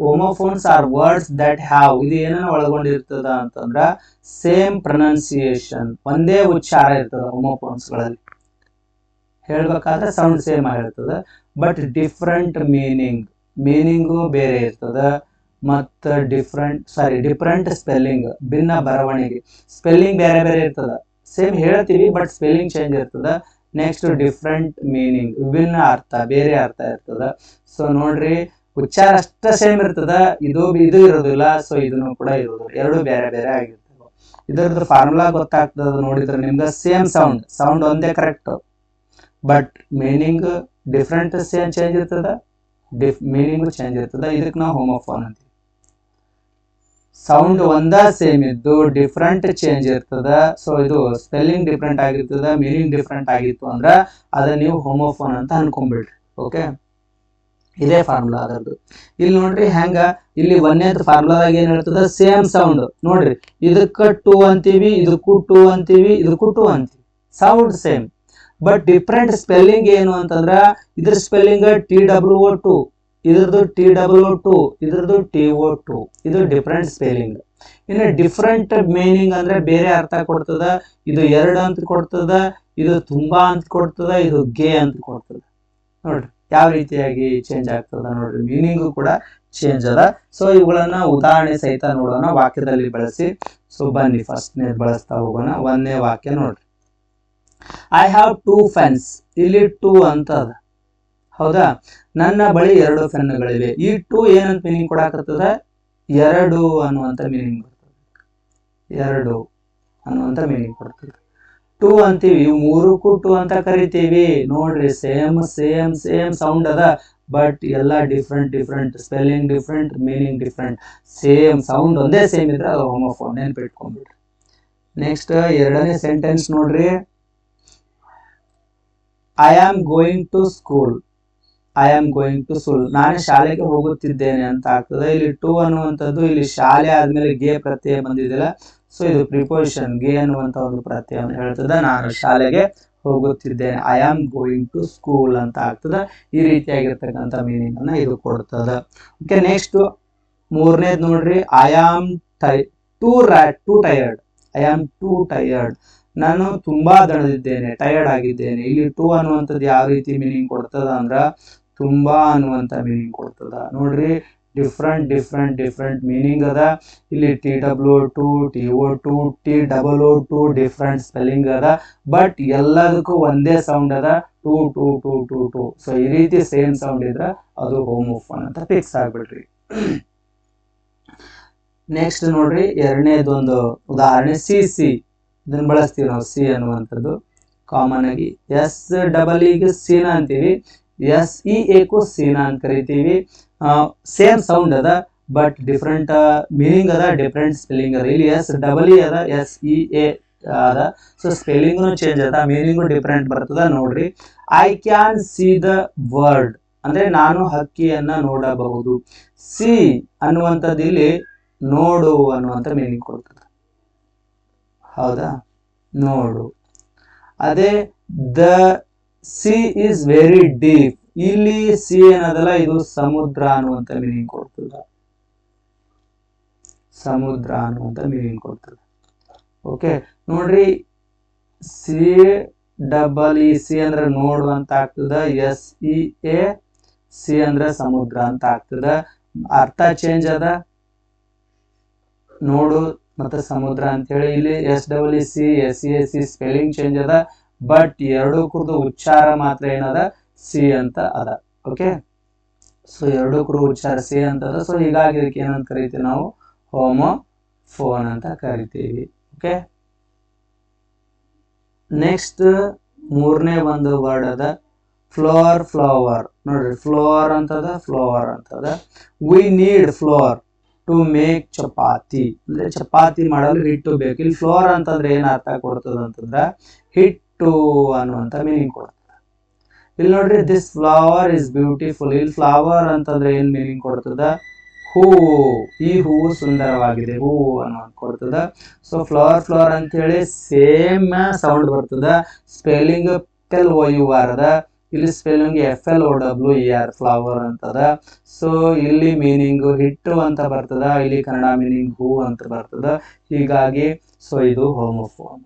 homophones are words that have, ಇದು ಏನನ್ನ ಒಳಗೊಂಡಿರ್ತದ ಅಂತಂದ್ರ ಸೇಮ್ ಪ್ರೊನೌನ್ಸಿಯೇಷನ್, ಒಂದೇ ಉಚ್ಚಾರ ಇರ್ತದ ಹೋಮೋಫೋನ್ಸ್ ಗಳಲ್ಲಿ. ಹೇಳ್ಬೇಕಾದ್ರೆ ಸೌಂಡ್ ಸೇಮ್ ಆಗಿರ್ತದ, ಬಟ್ ಡಿಫ್ರೆಂಟ್ ಮೀನಿಂಗ್, ಮೀನಿಂಗು ಬೇರೆ ಇರ್ತದ. ಮತ್ತ ಡಿಫ್ರೆಂಟ್ ಸ್ಪೆಲ್ಲಿಂಗ್, ಭಿನ್ನ ಬರವಣಿಗೆ, ಸ್ಪೆಲ್ಲಿಂಗ್ ಬೇರೆ ಬೇರೆ ಇರ್ತದ, ಸೇಮ್ ಹೇಳ್ತೀವಿ ಬಟ್ ಸ್ಪೆಲ್ಲಿಂಗ್ ಚೇಂಜ್ ಇರ್ತದ. ನೆಕ್ಸ್ಟ್ ಡಿಫ್ರೆಂಟ್ ಮೀನಿಂಗ್, ವಿಭಿನ್ನ ಅರ್ಥ, ಬೇರೆ ಅರ್ಥ ಇರ್ತದ. ಸೊ ನೋಡ್ರಿ, ಉಚ್ಚಾರ ಅಷ್ಟ ಸೇಮ್ ಇರ್ತದ, ಇದು ಇರೋದಿಲ್ಲ, ಸೊ ಇದನ್ನು ಕೂಡ ಇರೋದಿಲ್ಲ, ಎರಡು ಬೇರೆ ಬೇರೆ ಆಗಿರ್ತದ. ಇದರದ್ದು ಫಾರ್ಮುಲಾ ಗೊತ್ತಾಗ್ತದ ನೋಡಿದ್ರೆ ನಿಮ್ಗೆ. ಸೇಮ್ ಸೌಂಡ್, ಸೌಂಡ್ ಒಂದೇ correct, but meaning different change ಇರ್ತದ, ಮೀನಿಂಗ್ ಚೇಂಜ್ ಇರ್ತದ. ಇದಕ್ಕೆ ನಾವು ಹೋಮೋಫೋನ್ ಅಂತೀವಿ. ಸೌಂಡ್ ಒಂದ ಸೇಮ್ ಇದ್ದು ಡಿಫ್ರೆಂಟ್ ಚೇಂಜ್ ಇರ್ತದ, ಸೊ ಇದು ಸ್ಪೆಲ್ಲಿಂಗ್ ಡಿಫ್ರೆಂಟ್ ಆಗಿರ್ತದ, ಮೀನಿಂಗ್ ಡಿಫ್ರೆಂಟ್ ಆಗಿತ್ತು ಅಂದ್ರ ಅದ ನೀವು ಹೋಮೋಫೋನ್ ಅಂತ ಅನ್ಕೊಂಡ್ಬಿಡ್ರಿ. ಓಕೆ, ಇದೇ ಫಾರ್ಮುಲಾ ಅದರದ್ದು. ಇಲ್ಲಿ ನೋಡ್ರಿ ಹೆಂಗ, ಇಲ್ಲಿ ಒಂದೇದ್ ಫಾರ್ಮುಲಾದಾಗ ಏನ್ ಹೇಳ್ತದ, ಸೇಮ್ ಸೌಂಡ್ ನೋಡ್ರಿ, ಇದಕ್ಕ 2 ಅಂತೀವಿ, ಇದಕ್ಕೂ 2 ಅಂತೀವಿ, ಇದಕ್ಕೂ 2 ಅಂತೀವಿ, sound same, but different spelling ಏನು ಅಂತಂದ್ರ ಇದ್ರ ಸ್ಪೆಲ್ಲಿಂಗ್ TWO2, ಇದ್ರದ್ದು TWO2, ಇದ್ರದ್ದು TO2, ಇದು ಡಿಫ್ರೆಂಟ್ ಸ್ಪೆಲ್ಲಿಂಗ್. ಇನ್ನು ಡಿಫ್ರೆಂಟ್ ಮೀನಿಂಗ್ ಅಂದ್ರೆ ಬೇರೆ ಅರ್ಥ ಕೊಡ್ತದ. ಇದು 2 ಅಂತ ಕೊಡ್ತದ, ಇದು ತುಂಬಾ ಅಂತ ಕೊಡ್ತದ, ಇದು ಗೆ ಅಂತ ಕೊಡ್ತದ. ನೋಡ್ರಿ ಯಾವ ರೀತಿಯಾಗಿ ಚೇಂಜ್ ಆಗ್ತದ ನೋಡ್ರಿ, ಮೀನಿಂಗು ಕೂಡ ಚೇಂಜ್ ಅದ. ಸೊ ಇವುಗಳನ್ನ ಉದಾಹರಣೆ ಸಹಿತ ನೋಡೋಣ, ವಾಕ್ಯದಲ್ಲಿ ಬಳಸಿ. ಸೊ ಬನ್ನಿ ಫಸ್ಟ್ ಬಳಸ್ತಾ ಹೋಗೋಣ. ಒಂದನೇ ವಾಕ್ಯ ನೋಡ್ರಿ, ಐ ಹ್ಯಾವ್ 2 ಪೆನ್ಸ್, ಇಲ್ಲಿ 2 ಅಂತ ಅದ, ಹೌದಾ? ನನ್ನ ಬಳಿ 2 ಪೆನ್ನುಗಳಿವೆ. ಈ 2 ಏನಂತ ಮೀನಿಂಗ್ ಕೊಡಾಕತ್ತದ, 2 ಅನ್ನುವಂತ ಮೀನಿಂಗ್ ಬರ್ತದೆ, 2 ಅನ್ನುವಂತ ಮೀನಿಂಗ್ ಕೊಡ್ತದೆ. 2 ಅಂತೀವಿ, ಇವು 3ಕ್ಕೂ 2 ಅಂತ ಕರಿತೀವಿ. ನೋಡ್ರಿ ಸೇಮ್ ಸೇಮ್ ಸೇಮ್ ಸೌಂಡ್ ಅದ, ಬಟ್ ಎಲ್ಲ different spelling different, meaning different. Same sound ಒಂದೇ ಸೇಮ್ ಇದ್ರೆ ಅದು ಹೋಮೋಫೋನ್, ನೆನ್ಪಿಟ್ಕೊಂಡ್ಬಿಡ್ರಿ. ನೆಕ್ಸ್ಟ್ ಎರಡನೇ ಸೆಂಟೆನ್ಸ್ ನೋಡ್ರಿ, I am going to school, I am going to school, ನಾನು ಶಾಲೆಗೆ ಹೋಗುತ್ತಿದ್ದೇನೆ ಅಂತ ಆಗ್ತದೆ. ಇಲ್ಲಿ 2 ಅನ್ನುವಂಥದ್ದು, ಇಲ್ಲಿ ಶಾಲೆ ಆದ್ಮೇಲೆ ಗೆ ಪ್ರತ್ಯಯ ಬಂದಿದಿಲ್ಲ, ಸೊ ಇದು ಪ್ರಿಪೋಸಿಷನ್, ಗೆ ಅನ್ನುವಂತ ಒಂದು ಪ್ರತ್ಯಯವನ್ನು ಹೇಳ್ತದ. ನಾನು ಶಾಲೆಗೆ ಹೋಗುತ್ತಿದ್ದೇನೆ, I am going to school ಅಂತ ಆಗ್ತದ. ಈ ರೀತಿಯಾಗಿರ್ತಕ್ಕಂಥ ಮೀನಿಂಗ್ ಅನ್ನ ಇದು ಕೊಡ್ತದ. ಓಕೆ, ನೆಕ್ಸ್ಟ್ ಮೂರನೇದು ನೋಡ್ರಿ, I am two tired. I am two tired, ನಾನು ತುಂಬಾ ದಣದಿದ್ದೇನೆ, ಟಯರ್ಡ್ ಆಗಿದ್ದೇನೆ. ಇಲ್ಲಿ ಟೂ ಅನ್ನುವಂಥದ್ದು ಯಾವ ರೀತಿ ಮೀನಿಂಗ್ ಕೊಡ್ತದ ಅಂದ್ರ ತುಂಬಾ ಅನ್ನುವಂತ ಮೀನಿಂಗ್ ಕೊಡ್ತದ. ನೋಡ್ರಿ, ಡಿಫ್ರೆಂಟ್ ಮೀನಿಂಗ್ ಅದ. ಇಲ್ಲಿ TW2, TO2, TOO2 different spelling ಅದ, ಬಟ್ ಎಲ್ಲದಕ್ಕೂ ಒಂದೇ ಸೌಂಡ್ ಅದ, two two two two two. So ಈ ರೀತಿ ಸೇಮ್ ಸೌಂಡ್ ಇದ್ರ ಅದು ಹೋಮೋಫೋನ್ ಅಂತ ಫಿಕ್ಸ್ ಆಗ್ಬಿಡ್ರಿ. ನೆಕ್ಸ್ಟ್ ನೋಡ್ರಿ, ಎರಡನೇದೊಂದು ಉದಾಹರಣೆ, ಸಿ. ಇದನ್ನ ಬಳಸ್ತೀವಿ ನಾವು, ಸಿ ಅನ್ನುವಂಥದ್ದು ಕಾಮನ್ ಆಗಿ. SEE ಸೀನ ಅಂತೀವಿ, SEA ಕ್ಕೂ ಸೀನ ಅಂತ ಕರಿತೀವಿ. ಸೇಮ್ ಸೌಂಡ್ ಅದ, ಬಟ್ ಡಿಫ್ರೆಂಟ್ ಮೀನಿಂಗ್ ಅದ, ಡಿಫ್ರೆಂಟ್ ಸ್ಪೆಲ್ಲಿಂಗ್ ಅದ. ಇಲ್ಲಿ SEE ಅದ, SEA ಅದ. ಸೊ ಸ್ಪೆಲ್ಲಿಂಗ್ನು ಚೇಂಜ್ ಅದ, ಮೀನಿಂಗು ಡಿಫ್ರೆಂಟ್ ಬರ್ತದ. ನೋಡ್ರಿ, I can see the word ಅಂದ್ರೆ ನಾನು ಹಕ್ಕಿಯನ್ನ ನೋಡಬಹುದು. ಸಿ ಅನ್ನುವಂಥದ್ದು ಇಲ್ಲಿ ನೋಡು ಅನ್ನುವಂಥ ಮೀನಿಂಗ್ ಕೊಡ್ತದೆ. ಹೌದಾ, ನೋಡು. ಅದೇ the C is very deep, ಇಲ್ಲಿ ಸಿ ಏನದಲ್ಲ ಇದು ಸಮುದ್ರ ಅನ್ನುವಂಥ ಮೀನಿಂಗ್ ಕೊಡ್ತದ. ಸಮುದ್ರ ಅನ್ನುವಂಥ ಮೀನಿಂಗ್ ಕೊಡ್ತದೆ. ಓಕೆ, ನೋಡ್ರಿ, CEEC ಅಂದ್ರೆ ನೋಡು ಅಂತ ಆಗ್ತದ, SEA ಸಿ ಅಂದ್ರೆ ಸಮುದ್ರ ಅಂತ ಆಗ್ತದ. ಅರ್ಥ ಚೇಂಜ್ ಅದ, ನೋಡು ಮತ್ತೆ ಸಮುದ್ರ ಅಂತ ಹೇಳಿ. ಇಲ್ಲಿ SEEC SEAC ಸ್ಪೆಲ್ಲಿಂಗ್ ಚೇಂಜ್ ಅದ, ಬಟ್ ಎರಡು ಕುರ್ದು ಉಚ್ಚಾರ ಮಾತ್ರ ಏನದ, ಸಿ ಅಂತ ಅದ. ಓಕೆ, ಸೊ ಎರಡು ಕುರು ಉಚ್ಚಾರ ಸಿ ಅಂತ ಅದ. ಸೊ ಹೀಗಾಗಿ ಇದಕ್ಕೆ ಏನಂತ ಕರಿತೀವಿ ನಾವು, ಹೋಮೋಫೋನ್ ಅಂತ ಕರಿತೀವಿ. ಓಕೆ, ನೆಕ್ಸ್ಟ್ ಮೂರನೇ ಒಂದು ವರ್ಡ್ ಅದ, ಫ್ಲವರ್. ನೋಡ್ರಿ, ಫ್ಲವರ್ ಅಂತದ, ಫ್ಲವರ್ ಅಂತದ. We need flour to make chapati, ಅಂದ್ರೆ ಚಪಾತಿ ಮಾಡಲು ಹಿಟ್ಟು ಬೇಕು. ಇಲ್ಲಿ ಫ್ಲೋರ್ ಅಂತಂದ್ರೆ ಏನ್ ಅರ್ಥ ಕೊಡ್ತದ ಅಂತಂದ್ರ ಹಿಟ್ಟು ಅನ್ನುವಂತ ಮೀನಿಂಗ್ ಕೊಡ್ತದ. ಇಲ್ಲಿ ನೋಡ್ರಿ, ದಿಸ್ ಫ್ಲವರ್ ಇಸ್ ಬ್ಯೂಟಿಫುಲ್. ಇಲ್ಲಿ ಫ್ಲವರ್ ಅಂತಂದ್ರೆ ಏನ್ ಮೀನಿಂಗ್ ಕೊಡ್ತದ, ಹೂವು. ಈ ಹೂವು ಸುಂದರವಾಗಿದೆ, ಹೂವು ಅನ್ನುವಂತ ಕೊಡ್ತದ. ಸೊ ಫ್ಲವರ್ ಅಂತ ಹೇಳಿ ಸೇಮ್ ಸೌಂಡ್ ಬರ್ತದ. ಸ್ಪೆಲ್ಲಿಂಗ್ PLOUR ಅದ, ಇಲ್ಲಿ ಸ್ಪೆಲ್ಲಿಂಗ್ FLOWER, ಫ್ಲವರ್ ಅಂತದ. ಸೊ ಇಲ್ಲಿ ಮೀನಿಂಗ್ ಹಿಟ್ಟು ಅಂತ ಬರ್ತದ, ಇಲ್ಲಿ ಕನ್ನಡ ಮೀನಿಂಗ್ ಹೂ ಅಂತ ಬರ್ತದ. ಹೀಗಾಗಿ ಸೊ ಇದು ಹೋಮೋಫೋನ್.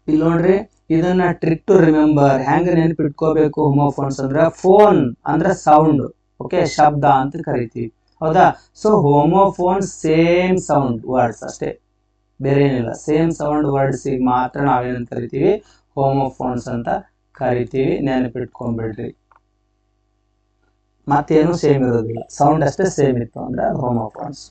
ಇಲ್ಲಿ ನೋಡ್ರಿ, ಇದನ್ನ ಟ್ರಿಕ್ ಟು ರಿಮೆಂಬರ್, ಹೆಂಗ ನೆನಪಿಟ್ಕೋಬೇಕು ಹೋಮೋಫೋನ್ಸ್ ಅಂದ್ರ, ಫೋನ್ ಅಂದ್ರ ಸೌಂಡ್, ಓಕೆ, ಶಬ್ದ ಅಂತ ಕರಿತೀವಿ. ಹೌದಾ, so homophone same sound words ಅಷ್ಟೇ, ಬೇರೆ ಏನಿಲ್ಲ. ಸೇಮ್ ಸೌಂಡ್ ವರ್ಡ್ಸ್ ಮಾತ್ರ ನಾವೇನಂತ ಕರಿತೀವಿ, ಹೋಮೋಫೋನ್ಸ್ ಅಂತ ಕರಿತೀವಿ. ನೆನಪಿಟ್ಕೊಂಡ್ಬಿಡ್ರಿ, ಮತ್ತೇನು ಸೇಮ್ ಇರೋದಿಲ್ಲ, ಸೌಂಡ್ ಅಷ್ಟೇ ಸೇಮ್ ಇತ್ತು ಅಂದ್ರೆ ಹೋಮೋಫೋನ್ಸ್.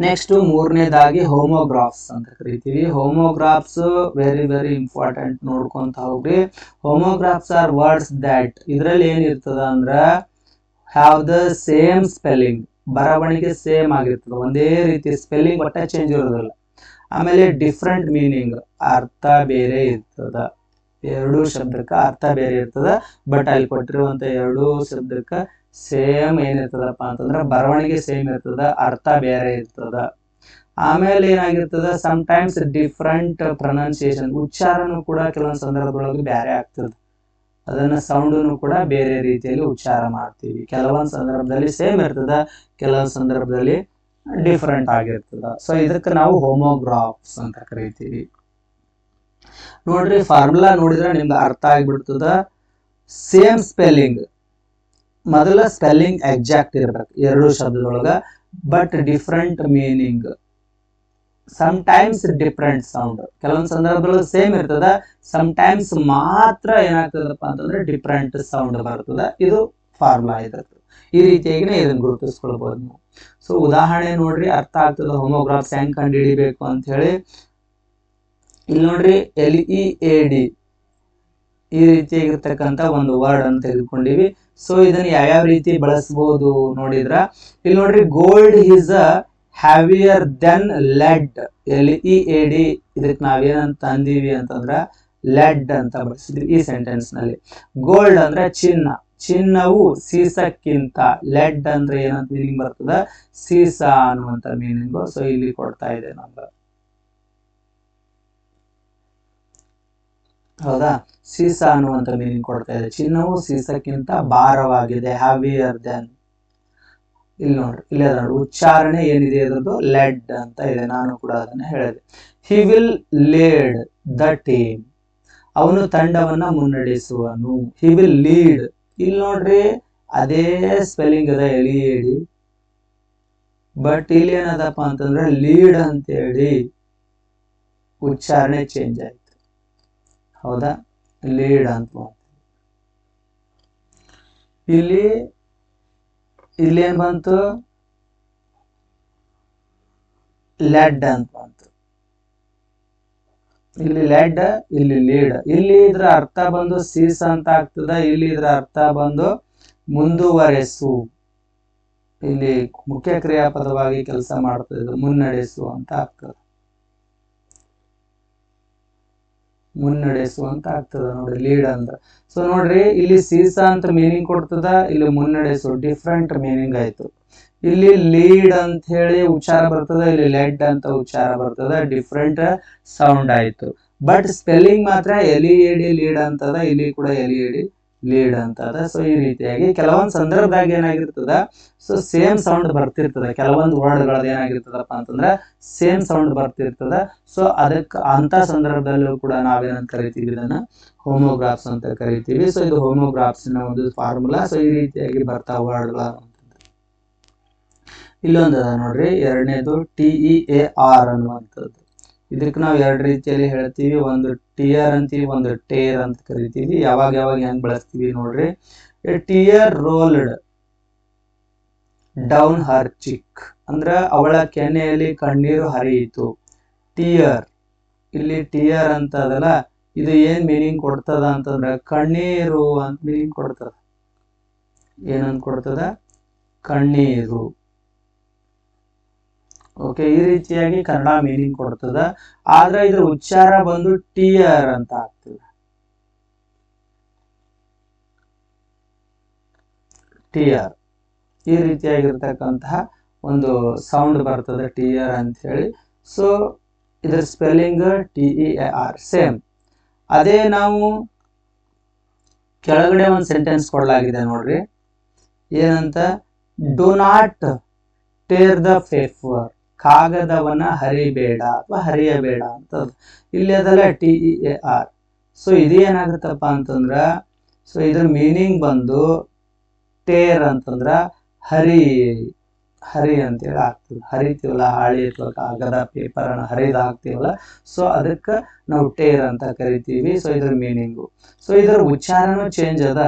ನೆಕ್ಸ್ಟ್ ಮೂರನೇದಾಗಿ ಹೋಮೋಗ್ರಾಫ್ಸ್ ಅಂತ ಕರಿತೀವಿ. ಹೋಮೋಗ್ರಾಫ್ಸ್ ವೆರಿ ಇಂಪಾರ್ಟೆಂಟ್, ನೋಡ್ಕೊಂತ ಹೋಗ್ರಿ. ಹೋಮೋಗ್ರಾಫ್ಸ್ ಆರ್ ವರ್ಡ್ಸ್ ದಟ್, ಇದ್ರಲ್ಲಿ ಏನಿರ್ತದ ಅಂದ್ರ ಹ್ಯಾವ್ ದ ಸೇಮ್ ಸ್ಪೆಲ್ಲಿಂಗ್, ಬರವಣಿಗೆ ಸೇಮ್ ಆಗಿರ್ತದ, ಒಂದೇ ರೀತಿ ಸ್ಪೆಲ್ಲಿಂಗ್ ಒಟ್ಟ ಚೇಂಜ್ ಇರೋದಿಲ್ಲ. ಆಮೇಲೆ ಡಿಫ್ರೆಂಟ್ ಮೀನಿಂಗ್, ಅರ್ಥ ಬೇರೆ ಇರ್ತದ. ಎರಡು ಶಬ್ದಕ್ಕ ಅರ್ಥ ಬೇರೆ ಇರ್ತದ, ಬಟ್ ಅಲ್ಲಿ ಕೊಟ್ಟಿರುವಂತ ಎರಡು ಶಬ್ದಕ್ಕ ಸೇಮ್ ಏನಿರ್ತದಪ್ಪ ಅಂತಂದ್ರ ಬರವಣಿಗೆ ಸೇಮ್ ಇರ್ತದ, ಅರ್ಥ ಬೇರೆ ಇರ್ತದ. ಆಮೇಲೆ ಏನಾಗಿರ್ತದ, ಸಮ್ಟೈಮ್ಸ್ ಡಿಫ್ರೆಂಟ್ ಪ್ರೊನೌನ್ಸಿಯೇಷನ್, ಉಚ್ಚಾರನು ಕೂಡ ಕೆಲವೊಂದು ಸಂದರ್ಭದೊಳಗೆ ಬೇರೆ ಆಗ್ತದ. ಅದನ್ನ ಸೌಂಡನ್ನು ಕೂಡ ಬೇರೆ ರೀತಿಯಲ್ಲಿ ಉಚ್ಚಾರ ಮಾಡ್ತೀವಿ. ಕೆಲವೊಂದು ಸಂದರ್ಭದಲ್ಲಿ ಸೇಮ್ ಇರ್ತದ, ಕೆಲವೊಂದು ಸಂದರ್ಭದಲ್ಲಿ ಡಿಫರೆಂಟ್ ಆಗಿರ್ತದ. ಸೊ ಇದಕ್ಕೆ ನಾವು ಹೋಮೋಗ್ರಾಫ್ಸ್ ಅಂತ ಕರಿತೀವಿ. ನೋಡ್ರಿ, ಫಾರ್ಮುಲಾ ನೋಡಿದ್ರೆ ನಿಮ್ಗೆ ಅರ್ಥ ಆಗಿಬಿಡ್ತದ. ಸೇಮ್ ಸ್ಪೆಲ್ಲಿಂಗ್, ಮೊದಲ ಸ್ಪೆಲ್ಲಿಂಗ್ ಎಕ್ಸಾಕ್ಟ್ ಇರ್ಬೇಕು ಎರಡು ಶಬ್ದದೊಳಗ, but different meaning, sometimes different sound. ಕೆಲವೊಂದು ಸಂದರ್ಭದೊಳಗೆ ಸೇಮ್ ಇರ್ತದ, ಸಮ್ಟೈಮ್ಸ್ ಮಾತ್ರ ಏನಾಗ್ತದಪ್ಪ ಅಂತಂದ್ರೆ ಡಿಫ್ರೆಂಟ್ ಸೌಂಡ್ ಬರ್ತದ. ಇದು ಫಾರ್ಮುಲಾ ಇರ್ತದೆ. ಈ ರೀತಿಯಾಗಿನೇ ಇದನ್ನ ಗುರುತಿಸ್ಕೊಳ್ಬಹುದು ನಾವು. ಸೊ ಉದಾಹರಣೆ ನೋಡ್ರಿ, ಅರ್ಥ ಆಗ್ತದ ಹೋಮೋಗ್ರಾಫ್ಸ್ ಹೆಂಗ್ ಕಂಡು ಹಿಡಿಬೇಕು ಅಂತ ಹೇಳಿ. ಇಲ್ಲಿ ನೋಡ್ರಿ, LED ಈ ರೀತಿಯಾಗಿರ್ತಕ್ಕಂಥ ಒಂದು ವರ್ಡ್ ಅಂತ ತೆಗೆದುಕೊಂಡಿವಿ. ಸೊ ಇದನ್ನ ಯಾವ್ಯಾವ ರೀತಿ ಬಳಸಬಹುದು ನೋಡಿದ್ರ, ಇಲ್ಲಿ ನೋಡ್ರಿ, gold is heavier then lead. LED ಇದಕ್ಕೆ ನಾವೇನಂತ ಅಂದೀವಿ ಅಂತಂದ್ರ ಲೆಡ್ ಅಂತ ಬಳಸಿದ್ವಿ ಈ ಸೆಂಟೆನ್ಸ್ ನಲ್ಲಿ. ಗೋಲ್ಡ್ ಅಂದ್ರೆ ಚಿನ್ನ, ಚಿನ್ನವು ಸೀಸಕ್ಕಿಂತ. ಲೆಡ್ ಅಂದ್ರೆ ಏನಂತ ಮೀನಿಂಗ್ ಬರ್ತದ, ಸೀಸ ಅನ್ನುವಂತ ಮೀನಿಂಗ್. ಸೊ ಇಲ್ಲಿ ಕೊಡ್ತಾ ಇದೆ ನಮ್ಗೆ. ಹೌದಾ. ಸೀಸ ಅನ್ನುವಂತ ಮೀನಿಂಗ್ ಕೊಡ್ತಾ ಇದೆ. ಚಿನ್ನವು ಸೀಸಕ್ಕಿಂತ ಭಾರವಾಗಿದೆ, ಹ್ಯಾವಿಯರ್ ದೆನ್. ಇಲ್ಲಿ ನೋಡ್ರಿ, ಇಲ್ಲೇ ನೋಡಿ ಉಚ್ಚಾರಣೆ ಏನಿದೆ ಇದ್ರದ್ದು ಲೆಡ್ ಅಂತ ಇದೆ. ನಾನು ಕೂಡ ಅದನ್ನ ಹೇಳಿದೆ. He will lead the team. ಅವನು ತಂಡವನ್ನ ಮುನ್ನಡೆಸುವನು. He will lead. ಇಲ್ಲಿ ನೋಡ್ರಿ ಅದೇ ಸ್ಪೆಲ್ಲಿಂಗ್ ಅದ LEAD, ಬಟ್ ಇಲ್ಲಿ ಏನದಪ್ಪ ಅಂತಂದ್ರೆ ಲೀಡ್ ಅಂತೇಳಿ ಉಚ್ಚಾರಣೆ ಚೇಂಜ್ ಆಯ್ತು. ಹೌದಾ, ಲೀಡ್ ಅಂತ. ಇಲ್ಲೇನ್ ಬಂತು, ಲೆಡ್ ಅಂತ ಬಂತು. ಇಲ್ಲಿ ಲೆಡ್, ಇಲ್ಲಿ ಲೀಡ್. ಇಲ್ಲಿ ಇದ್ರ ಅರ್ಥ ಬಂದು ಸೀಸ ಅಂತ ಆಗ್ತದ. ಇಲ್ಲಿ ಇದ್ರ ಅರ್ಥ ಬಂದು ಮುಂದುವರೆಸು. ಇಲ್ಲಿ ಮುಖ್ಯ ಕ್ರಿಯಾಪದವಾಗಿ ಕೆಲಸ ಮಾಡ್ತದೆ, ಮುನ್ನಡೆಸು ಅಂತ ಆಗ್ತದೆ. ಮುನ್ನಡೆಸು ಅಂತ ಆಗ್ತದ ನೋಡಿ ಲೀಡ್ ಅಂದ್ರೆ. ಸೊ ನೋಡ್ರಿ, ಇಲ್ಲಿ ಸೀಸ ಅಂತ ಮೀನಿಂಗ್ ಕೊಡ್ತದ, ಇಲ್ಲಿ ಮುನ್ನಡೆಸು ಡಿಫ್ರೆಂಟ್ ಮೀನಿಂಗ್ ಆಯ್ತು. ಇಲ್ಲಿ ಲೀಡ್ ಅಂತ ಹೇಳಿ ಉಚ್ಚಾರ ಬರ್ತದ, ಇಲ್ಲಿ ಲೆಡ್ ಅಂತ ಉಚ್ಚಾರ ಬರ್ತದ, ಡಿಫ್ರೆಂಟ್ ಸೌಂಡ್ ಆಯ್ತು. ಬಟ್ ಸ್ಪೆಲ್ಲಿಂಗ್ ಮಾತ್ರ LEAD ಲೀಡ್ ಅಂತದ, ಇಲ್ಲಿ ಕೂಡ LEAD ಲೀಡ್ ಅಂತದ. ಸೊ ಈ ರೀತಿಯಾಗಿ ಕೆಲವೊಂದು ಸಂದರ್ಭದಾಗ ಏನಾಗಿರ್ತದ, ಸೊ ಸೇಮ್ ಸೌಂಡ್ ಬರ್ತಿರ್ತದ. ಕೆಲವೊಂದು ವರ್ಡ್ಗಳದ್ದು ಏನಾಗಿರ್ತದಪ್ಪ ಅಂತಂದ್ರೆ ಸೇಮ್ ಸೌಂಡ್ ಬರ್ತಿರ್ತದ. ಸೊ ಅದಕ್ಕೆ ಅಂತ ಸಂದರ್ಭದಲ್ಲೂ ಕೂಡ ನಾವೇನಂತ ಕರಿತೀವಿ, ಇದನ್ನ ಹೋಮೋಗ್ರಾಫ್ಸ್ ಅಂತ ಕರಿತೀವಿ. ಸೊ ಇದು ಹೋಮೋಗ್ರಾಫ್ಸ್ ನ ಒಂದು ಫಾರ್ಮುಲಾ. ಸೊ ಈ ರೀತಿಯಾಗಿ ಬರ್ತಾವ ವರ್ಡ್ಗಳ. ಇಲ್ಲೊಂದು ಅದ ನೋಡ್ರಿ, ಎರಡನೇದು TEAR ಅನ್ನುವಂಥದ್ದು. ಇದಕ್ಕೆ ನಾವು ಎರಡು ರೀತಿಯಲ್ಲಿ ಹೇಳ್ತೀವಿ. ಒಂದು ಟಿಯರ್ ಅಂತೀವಿ, ಒಂದು ಟೇರ್ ಅಂತ ಕರಿತೀವಿ. ಯಾವಾಗ ಹೆಂಗ್ ಬಳಸ್ತೀವಿ ನೋಡ್ರಿ. ಟಿಯರ್ ರೋಲ್ಡ್ ಡೌನ್ ಹರ್ ಚಿಕ್, ಅಂದ್ರ ಅವಳ ಕೆನ್ನೆಯಲ್ಲಿ ಕಣ್ಣೀರು ಹರಿಯಿತು. ಟಿಯರ್, ಇಲ್ಲಿ ಟಿಯರ್ ಅಂತ ಅದಲ್ಲ, ಇದು ಏನ್ ಮೀನಿಂಗ್ ಕೊಡ್ತದ ಅಂತಂದ್ರ ಕಣ್ಣೀರು ಅಂತ ಮೀನಿಂಗ್ ಕೊಡ್ತದ. ಏನಂತ ಕೊಡ್ತದ, ಕಣ್ಣೀರು. ಓಕೆ, ಈ ರೀತಿಯಾಗಿ ಕನ್ನಡ ಮೀನಿಂಗ್ ಕೊಡ್ತದ. ಆದ್ರೆ ಇದ್ರ ಉಚ್ಚಾರ ಬಂದು ಟಿಯರ್ ಅಂತ ಆಗ್ತದೆ. ಟಿಯರ್, ಈ ರೀತಿಯಾಗಿರ್ತಕ್ಕಂತಹ ಒಂದು ಸೌಂಡ್ ಬರ್ತದೆ ಟಿಯರ್ ಅಂತ ಹೇಳಿ. ಸೊ ಇದ್ರ ಸ್ಪೆಲ್ಲಿಂಗ್ TEAR ಸೇಮ್. ಅದೇ ನಾವು ಕೆಳಗಡೆ ಒಂದು ಸೆಂಟೆನ್ಸ್ ಕೊಡಲಾಗಿದೆ ನೋಡ್ರಿ, ಏನಂತ, do not tear the paper, ಕಾಗದವನ್ನ ಹರಿಬೇಡ ಅಥವಾ ಹರಿಯಬೇಡ ಅಂತ. ಇಲ್ಲಿ ಅದಲ್ಲ TEAR. ಸೊ ಇದೇನಾಗುತ್ತಪ್ಪ ಅಂತಂದ್ರ, ಸೊ ಇದ್ರ ಮೀನಿಂಗ್ ಬಂದು ಟೇರ್ ಅಂತಂದ್ರ ಹರಿ ಅಂತೇಳಿ ಆಗ್ತದೆ. ಹರಿತೀವಲ್ಲ, ಹಾಳಿ ಅಥವಾ ಕಾಗದ ಪೇಪರ್ ಅನ್ನ ಹರಿದ ಹಾಕ್ತಿವಲ್ಲ, ಸೊ ಅದಕ್ಕೆ ನಾವು ಟೇರ್ ಅಂತ ಕರಿತೀವಿ. ಸೊ ಇದ್ರ ಮೀನಿಂಗು, ಸೊ ಇದರ ಉಚ್ಚಾರನೂ ಚೇಂಜ್ ಅದ,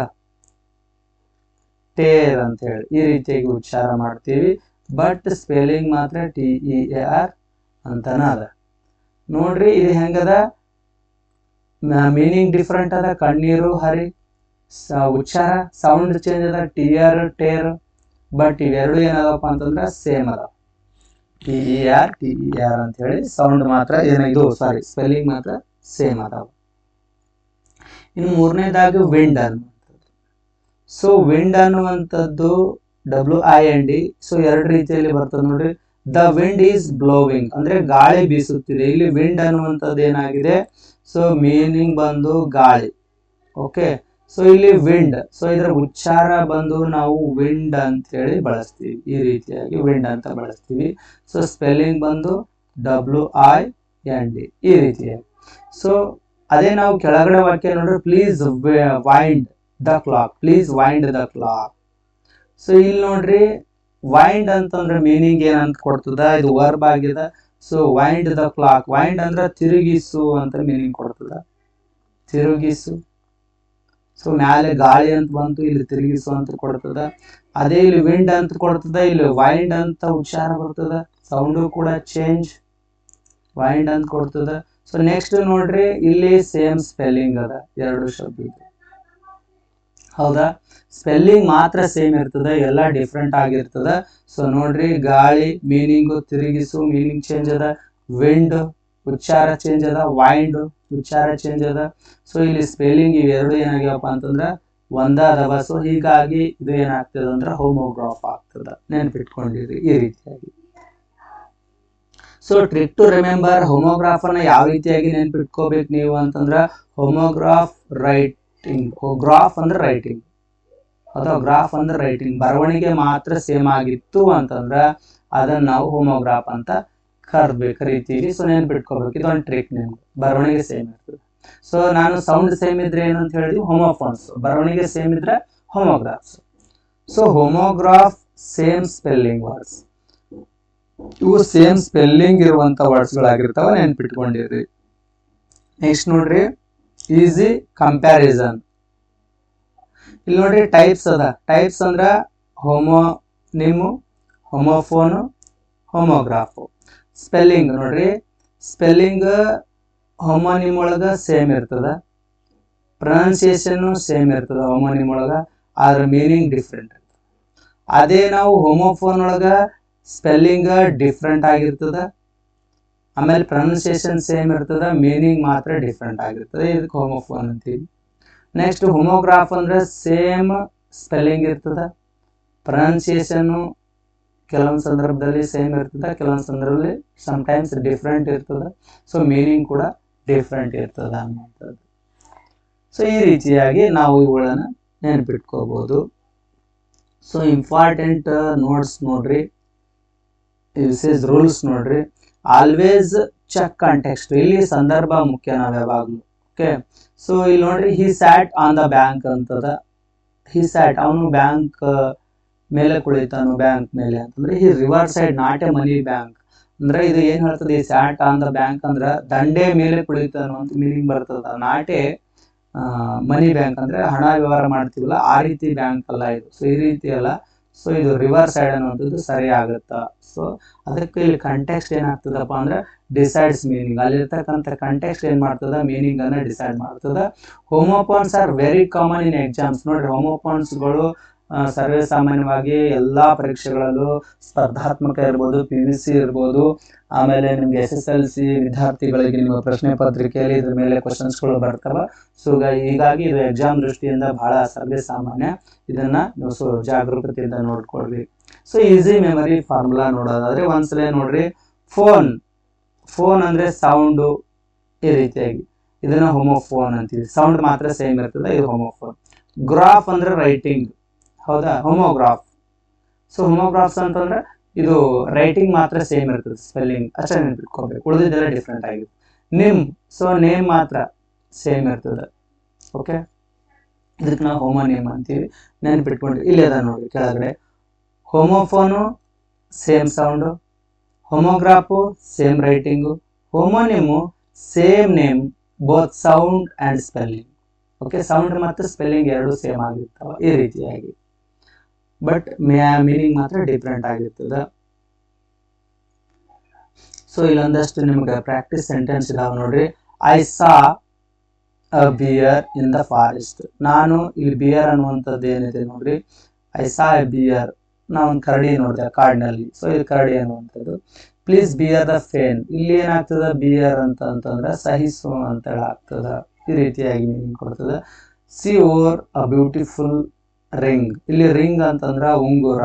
ಟೇರ್ ಅಂತ ಹೇಳಿ ಈ ರೀತಿಯಾಗಿ ಉಚ್ಚಾರ ಮಾಡ್ತೀವಿ. ಬಟ್ ಸ್ಪೆಲ್ಲಿಂಗ್ ಮಾತ್ರ TEAR ಅಂತನ ಅದ ನೋಡ್ರಿ. ಇದು ಹೆಂಗದ, ಮೀನಿಂಗ್ ಡಿಫ್ರೆಂಟ್ ಅದ, ಕಣ್ಣೀರು ಹರಿ. ಉಚ್ಚಾರ ಸೌಂಡ್ ಚೇಂಜ್ ಅದ, ಟಿಯರ್ ಟೇರ್. ಬಟ್ ಇವೆರಡು ಏನದಪ್ಪ ಅಂತಂದ್ರೆ ಸೇಮ್ ಅದ, TEAR ಅಂತ ಹೇಳಿ. ಸೌಂಡ್ ಮಾತ್ರ ಏನಿದು, ಸಾರಿ, ಸ್ಪೆಲ್ಲಿಂಗ್ ಮಾತ್ರ ಸೇಮ್ ಅದಾವ. ಇನ್ನು ಮೂರನೇದಾಗಿ ವಿಂಡ್ ಅನ್ನುವಂಥದ್ದು. ಸೊ ವಿಂಡ್ ಅನ್ನುವಂಥದ್ದು WIND. ಸೊ ಎರಡು ರೀತಿಯಲ್ಲಿ ಬರ್ತದೆ ನೋಡ್ರಿ. ದ ವಿಂಡ್ ಈಸ್ ಬ್ಲೋವಿಂಗ್ ಅಂದ್ರೆ ಗಾಳಿ ಬೀಸುತ್ತಿದೆ. ಇಲ್ಲಿ ವಿಂಡ್ ಅನ್ನುವಂಥದ್ದು ಏನಾಗಿದೆ, ಸೊ ಮೀನಿಂಗ್ ಬಂದು ಗಾಳಿ. ಓಕೆ, ಸೊ ಇಲ್ಲಿ ವಿಂಡ್, ಸೊ ಇದರ ಉಚ್ಚಾರ ಬಂದು ನಾವು ವಿಂಡ್ ಅಂತ ಹೇಳಿ ಬಳಸ್ತೀವಿ. ಈ ರೀತಿಯಾಗಿ ವಿಂಡ್ ಅಂತ ಬಳಸ್ತೀವಿ. ಸೊ ಸ್ಪೆಲ್ಲಿಂಗ್ ಬಂದು WIND ಈ ರೀತಿಯಾಗಿ. ಸೊ ಅದೇ ನಾವು ಕೆಳಗಡೆ ವಾಕ್ಯ ನೋಡ್ರಿ, please wind the clock, please wind the clock. So ಇಲ್ಲಿ ನೋಡ್ರಿ, ವೈಂಡ್ ಅಂತಂದ್ರೆ ಮೀನಿಂಗ್ ಏನಂತ ಕೊಡ್ತದ, ಇದು ವರ್ಬ್ ಆಗಿದೆ. So wind the clock, wind ಅಂದ್ರೆ ತಿರುಗಿಸು ಅಂತ ಮೀನಿಂಗ್ ಕೊಡ್ತದ, ತಿರುಗಿಸು. ಸೊ ಮ್ಯಾಲೆ ಗಾಳಿ ಅಂತ ಬಂತು, ಇಲ್ಲಿ ತಿರುಗಿಸು ಅಂತ ಕೊಡ್ತದ. ಅದೇ ಇಲ್ಲಿ ವಿಂಡ್ ಅಂತ ಕೊಡ್ತದ, ಇಲ್ಲಿ ವೈಂಡ್ ಅಂತ ಉಚ್ಚಾರ ಬರ್ತದ, ಸೌಂಡು ಕೂಡ ಚೇಂಜ್, ವೈಂಡ್ ಅಂತ ಕೊಡ್ತದ. ಸೊ ನೆಕ್ಸ್ಟ್ ನೋಡ್ರಿ, ಇಲ್ಲಿ ಸೇಮ್ ಸ್ಪೆಲ್ಲಿಂಗ್ ಅದ ಎರಡು ಶಬ್ದ. ಹೌದಾ, ಸ್ಪೆಲ್ಲಿಂಗ್ ಮಾತ್ರ ಸೇಮ್ ಇರ್ತದ, ಎಲ್ಲ ಡಿಫ್ರೆಂಟ್ ಆಗಿರ್ತದ. ಸೊ ನೋಡ್ರಿ, ಗಾಳಿ ಮೀನಿಂಗ್ ತಿರುಗಿಸು ಮೀನಿಂಗ್ ಚೇಂಜ್ ಅದ, ವಿಂಡ್ ಉಚ್ಚಾರ ಚೇಂಜ್ ಅದ, ವೈಂಡ್ ಉಚ್ಚಾರ ಚೇಂಜ್ ಅದ. ಸೊ ಇಲ್ಲಿ ಸ್ಪೆಲ್ಲಿಂಗ್ ಇವೆರಡು ಏನಾಗ್ಯವಪ್ಪ ಅಂತಂದ್ರ ಒಂದಾದವ. ಸೊ ಹೀಗಾಗಿ ಇದು ಏನಾಗ್ತದ ಅಂದ್ರ ಹೋಮೋಗ್ರಾಫ್ ಆಗ್ತದ, ನೆನ್ಪಿಟ್ಕೊಂಡಿರಿ ಈ ರೀತಿಯಾಗಿ. ಸೊ ಟ್ರಿಕ್ ಟು ರಿಮೆಂಬರ್ ಹೋಮೋಗ್ರಾಫ್ ಅನ್ನ ಯಾವ ರೀತಿಯಾಗಿ ನೆನ್ಪಿಟ್ಕೋಬೇಕು ನೀವು ಅಂತಂದ್ರೆ ಹೋಮೋಗ್ರಾಫ್ ರೈಟಿಂಗ್, ಗ್ರಾಫ್ ಅಂದ್ರೆ ರೈಟಿಂಗ್ ಅಥವಾ ಗ್ರಾಫ್ ಅಂದ್ರೆ ರೈಟಿಂಗ್, ಬರವಣಿಗೆ ಮಾತ್ರ ಸೇಮ್ ಆಗಿತ್ತು ಅಂತಂದ್ರ ಅದನ್ನ ನಾವು ಹೋಮೋಗ್ರಾಫ್ ಅಂತ ಕರಿತೀವಿ. ಸೊ ನೆನ್ಪಿಟ್ಕೋಬೇಕು, ಇದೊಂದು ಟ್ರಿಕ್ ನಿಮ್ಗೆ. ಬರವಣಿಗೆ ಸೇಮ್ ಇರ್ತದೆ. ಸೊ ನಾನು ಸೌಂಡ್ ಸೇಮ್ ಇದ್ರೆ ಏನಂತ ಹೇಳಿದ್ವಿ, ಹೋಮೋಫೋನ್ಸ್. ಬರವಣಿಗೆ ಸೇಮ್ ಇದ್ರೆ homographs. So homograph same spelling words, ಇವು ಸೇಮ್ ಸ್ಪೆಲ್ಲಿಂಗ್ ಇರುವಂತ ವರ್ಡ್ಸ್ ಗಳಾಗಿರ್ತಾವ, ನೆನ್ಪಿಟ್ಕೊಂಡಿರಿ. ನೆಕ್ಸ್ಟ್ ನೋಡ್ರಿ, ಈಸಿ ಕಂಪ್ಯಾರಿಸನ್. ಇಲ್ಲಿ ನೋಡ್ರಿ ಟೈಪ್ಸ್ ಅದ. ಟೈಪ್ಸ್ ಅಂದ್ರ ಹೋಮೋನಿಮ್, ಹೋಮೋಫೋನ್, ಹೋಮೋಗ್ರಾಫ್. ಸ್ಪೆಲ್ಲಿಂಗ್ ನೋಡ್ರಿ, ಸ್ಪೆಲ್ಲಿಂಗ್ ಹೋಮೋನಿಮ್ ಒಳಗ ಸೇಮ್ ಇರ್ತದ, ಪ್ರೊನೌನ್ಸಿಯೇಷನ್ ಸೇಮ್ ಇರ್ತದ ಹೋಮೋನಿಮ್ ಒಳಗ, ಆದ್ರ ಮೀನಿಂಗ್ ಡಿಫ್ರೆಂಟ್ ಇರ್ತದ. ಅದೇ ನಾವು ಹೋಮೋಫೋನ್ ಒಳಗ ಸ್ಪೆಲ್ಲಿಂಗ್ ಡಿಫ್ರೆಂಟ್ ಆಗಿರ್ತದ, ಆಮೇಲೆ ಪ್ರೊನೌನ್ಸಿಯೇಷನ್ ಸೇಮ್ ಇರ್ತದ, ಮೀನಿಂಗ್ ಮಾತ್ರ ಡಿಫ್ರೆಂಟ್ ಆಗಿರ್ತದೆ. ಇದಕ್ಕೆ ಹೋಮೋಫೋನ್ ಅಂತೀವಿ. ನೆಕ್ಸ್ಟ್ ಹೋಮೋಗ್ರಾಫ್ ಅಂದ್ರೆ ಸೇಮ್ ಸ್ಪೆಲ್ಲಿಂಗ್ ಇರ್ತದ, ಪ್ರೊನೌನ್ಸಿಯೇಷನ್ ಕೆಲವೊಂದು ಸಂದರ್ಭದಲ್ಲಿ ಸೇಮ್ ಇರ್ತದ, ಕೆಲವೊಂದು ಸಂದರ್ಭದಲ್ಲಿ ಸಮಟೈಮ್ಸ್ ಡಿಫ್ರೆಂಟ್ ಇರ್ತದ. ಸೊ ಮೀನಿಂಗ್ ಕೂಡ ಡಿಫ್ರೆಂಟ್ ಇರ್ತದ ಅನ್ನುವಂಥದ್ದು. ಸೊ ಈ ರೀತಿಯಾಗಿ ನಾವು ಇವುಗಳನ್ನ ನೆನಪಿಟ್ಕೋಬಹುದು. ಸೊ ಇಂಪಾರ್ಟೆಂಟ್ ನೋಟ್ಸ್ ನೋಡ್ರಿ, ಯೂಸೇಜ್ ರೂಲ್ಸ್ ನೋಡ್ರಿ. ಆಲ್ವೇಸ್ ಚೆಕ್ ಕಾಂಟೆಕ್ಸ್ಟ್, ಇಲ್ಲಿ ಸಂದರ್ಭ ಮುಖ್ಯ ನಾವು ಯಾವಾಗ್ಲೂ. ಓಕೆ, ಸೊ ಇಲ್ಲಿ ನೋಡ್ರಿ, he sat on the bank ಅಂತದ. ಹಿ ಸ್ಯಾಟ್, ಅವನು ಬ್ಯಾಂಕ್ ಮೇಲೆ ಕುಳಿತಾನು, ಬ್ಯಾಂಕ್ ಮೇಲೆ ಅಂತಂದ್ರೆ he river side not a money bank. ಅಂದ್ರೆ ಇದು ಏನ್ ಹೇಳ್ತದೆ, ಈ ಸ್ಯಾಟ್ ಆನ್ ದ ಬ್ಯಾಂಕ್ ಅಂದ್ರ ದಂಡೆ ಮೇಲೆ ಕುಳಿತಾನು ಅಂತ ಮೀನಿಂಗ್ ಬರ್ತದ. ನಾಟ್ ಎ ಮನಿ ಬ್ಯಾಂಕ್ ಅಂದ್ರೆ ಹಣ ವ್ಯವಹಾರ ಮಾಡ್ತೀವಲ್ಲ ಆ ರೀತಿ ಬ್ಯಾಂಕ್ ಅಲ್ಲ ಇದು. ಸೊ ಈ ರೀತಿ ಅಲ್ಲ. ಸೊ ಇದು ರಿವರ್ ಸೈಡ್ ಅನ್ನುವಂಥದ್ದು ಸರಿ ಆಗುತ್ತಾ. ಸೊ ಅದಕ್ಕೆ ಇಲ್ಲಿ ಕಂಟೆಕ್ಸ್ಟ್ ಏನಾಗ್ತದಪ್ಪ ಅಂದ್ರೆ ಡಿಸೈಡ್ಸ್ ಮೀನಿಂಗ್. ಅಲ್ಲಿರ್ತಕ್ಕಂಥ ಕಂಟೆಕ್ಸ್ಟ್ ಏನ್ ಮಾಡ್ತದ, ಮೀನಿಂಗ್ ಅನ್ನ ಡಿಸೈಡ್ ಮಾಡ್ತದ. Homophones are very common in exams. ನೋಡ್ರಿ, ಹೋಮೋಫೋನ್ಸ್ಗಳು ಸರ್ವೇ ಸಾಮಾನ್ಯವಾಗಿ ಎಲ್ಲಾ ಪರೀಕ್ಷೆಗಳಲ್ಲೂ ಸ್ಪರ್ಧಾತ್ಮಕ ಇರ್ಬೋದು, PVC ಇರ್ಬೋದು, ಆಮೇಲೆ ನಿಮ್ಗೆ SSLC ವಿದ್ಯಾರ್ಥಿಗಳಿಗೆ ನಿಮ್ಮ ಪ್ರಶ್ನೆ ಪತ್ರಿಕೆಯಲ್ಲಿ ಇದ್ರ ಮೇಲೆ ಕ್ವಶನ್ಸ್ಗಳು ಬರ್ತಾವ. ಸೊ ಹೀಗಾಗಿ ಇದು ಎಕ್ಸಾಮ್ ದೃಷ್ಟಿಯಿಂದ ಬಹಳ ಸರ್ವೇ ಸಾಮಾನ್ಯ. ಇದನ್ನ ನೀವು ಜಾಗರೂಕತೆಯಿಂದ ನೋಡ್ಕೊಳ್ರಿ. ಸೊ ಈಸಿ ಮೆಮರಿ ಫಾರ್ಮುಲಾ ನೋಡೋದಾದ್ರೆ ಒಂದ್ಸಲ ನೋಡ್ರಿ, ಫೋನ್ ಅಂದ್ರೆ ಸೌಂಡ್, ಈ ರೀತಿಯಾಗಿ ಇದನ್ನ ಹೋಮೋಫೋನ್ ಅಂತೀವಿ. ಸೌಂಡ್ ಮಾತ್ರ ಸೇಮ್ ಇರ್ತದೆ, ಇದು ಹೋಮೋಫೋನ್. ಗ್ರಾಫ್ ಅಂದ್ರೆ ರೈಟಿಂಗ್, ಹೌದಾ, ಹೋಮೋಗ್ರಾಫ್. ಸೊ ಹೋಮೋಗ್ರಾಫ್ಸ್ ಅಂತಂದ್ರೆ ಇದು ರೈಟಿಂಗ್ ಮಾತ್ರ ಸೇಮ್ ಇರ್ತದೆ, ಸ್ಪೆಲ್ಲಿಂಗ್ ಅಷ್ಟೇ ನೆನ್ಪಿಟ್ಕೋಬೇಕು, ಉಳಿದಿದ್ದೆಲ್ಲ ಡಿಫ್ರೆಂಟ್ ಆಗಿದೆ. ನಿಮ್, ಸೊ ನೇಮ್ ಮಾತ್ರ ಸೇಮ್ ಇರ್ತದೆ. ಓಕೆ, ಇದಕ್ಕೆ ನಾವು ಹೋಮೋನೇಮ್ ಅಂತೀವಿ, ನೆನ್ಪಿಟ್ಕೊಂಡ್ರಿ. ಇಲ್ಲಿ ಅದ ನೋಡಿ ಕೆಳಗಡೆ, homophone same sound, homograph same writing, homonym same name, both sound and spelling. Okay, sound ಮತ್ತು ಸ್ಪೆಲ್ಲಿಂಗ್ ಎರಡು ಸೇಮ್ ಆಗಿರ್ತಾವ ಈ ರೀತಿಯಾಗಿ, ಬಟ್ ಮೀನಿಂಗ್ ಮಾತ್ರ ಡಿಫ್ರೆಂಟ್ ಆಗಿರ್ತದ. ಸೊ ಇಲ್ಲೊಂದಷ್ಟು ನಿಮ್ಗೆ ಪ್ರಾಕ್ಟೀಸ್ ಸೆಂಟೆನ್ಸ್ ಇದಾವ ನೋಡ್ರಿ. I saw a bear in the forest. ನಾನು ಇಲ್ಲಿ ಬಿಯರ್ ಅನ್ನುವಂಥದ್ದು ಏನಿದೆ ನೋಡ್ರಿ, ಐ ಸಾ ಎ ಬಿಯರ್, ನಾವು ಒಂದು ಕರಡಿ ನೋಡಿದೆ ಕಾಡಿನಲ್ಲಿ. ಸೊ ಇದು ಕರಡಿ ಅನ್ನುವಂಥದ್ದು. ಪ್ಲೀಸ್ ಬಿಯರ್ ದ ಫೇನ್, ಇಲ್ಲಿ ಏನಾಗ್ತದ, ಬಿಯರ್ ಅಂತಂದ್ರೆ ಸಹಿಸು ಅಂತ ಹೇಳಿ ಆಗ್ತದ, ಈ ರೀತಿಯಾಗಿ ಮೀನಿಂಗ್ ಕೊಡ್ತದ. See or a beautiful ring, ಇಲ್ಲಿ ರಿಂಗ್ ಅಂತಂದ್ರ ಉಂಗುರ,